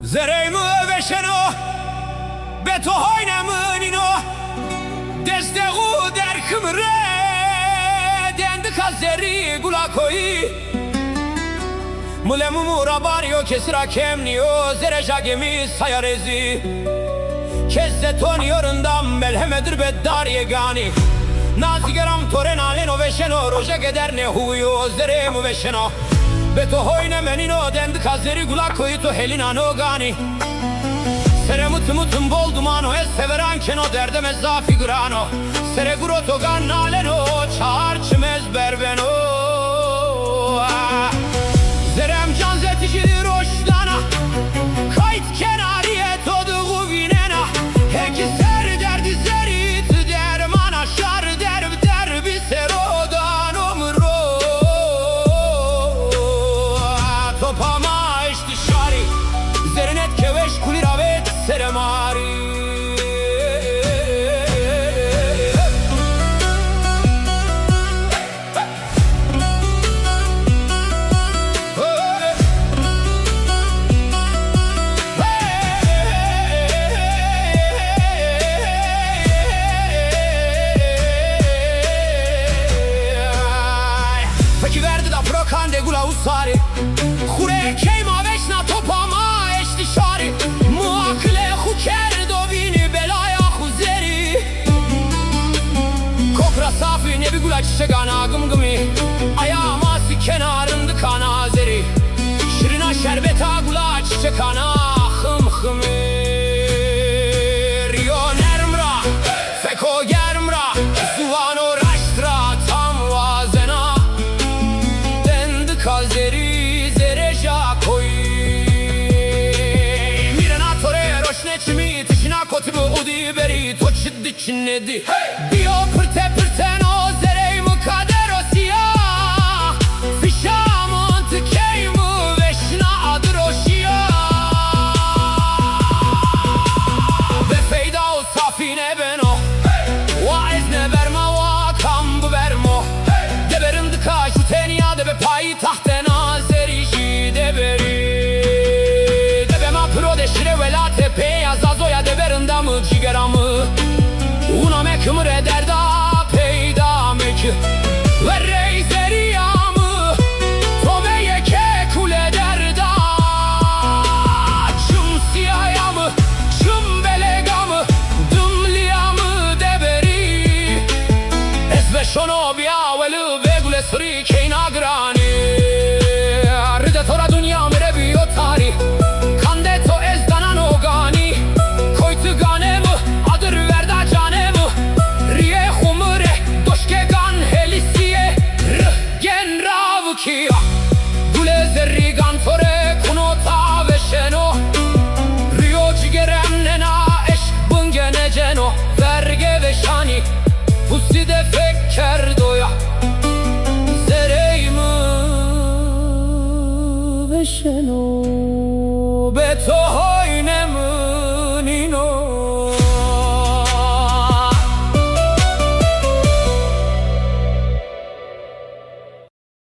Zerejmu veşeno beto hoynamınino destegu derkımre dendi kazeri gulakoyi mulemu murabario kesira kemniyo zereja gemi sayarezi kezde toniyorundam melhemedir beddar yegani nazigeram toren aleno veşeno roja geder ne huyo zerejmu veşeno beto hoynemenino dendi kazeri gulakoyi to helinano gani Sere mutum bol dumano es severan keno derdem ez za figurano Sere guroto gannaleno çağır çimez berbeno Zerem can zetişidir hoşlana Kayıt kenariye toduğu vinena Heki ser derdi zerit dermana şar derbi serodan omro Topama işte şari Zerinet keveş kuliravet seremari Peki verdi da prokande gula usari Kure keyma veşna topama eşti şari Muakle huker dovini belaya huzeri Kokra safi ne bir gula çiçek ana gımgımi Ayaması kenarındı kana zeri Şirina şerbeta gula çiçek ana hım hımir Rio nermra feko germra Zuvano raştra tam vazena Dendi kazeri zereja koy Çimi tişina kotibu udi beri toçid diçinedi Dio pırte pırteno zerey mu kadero siyah Fişamın tıkey mu veşna adır o şia Ve feyda o safine beno Va ezne verma va kambu vermo Deberin dıka şu tenya debe payi tahtena zerişi deberi Debema pro deşire velate Zazoya deverinde mı cigeramı Una mekmur eder da peyda mek Ve reyzeriyamı Tobeye kekul eder da Çım siyayamı Çım belegamı Dımliyamı deberi Esbe şono biyaveli Vegule sri keyna grani Ride tora dünya merebi o tarih Gule zerri gantore kunota veşeno Rio cigerem nena eş bıngene ceno Verge veşani pusi de fekker doya Zereymu veşeno Beto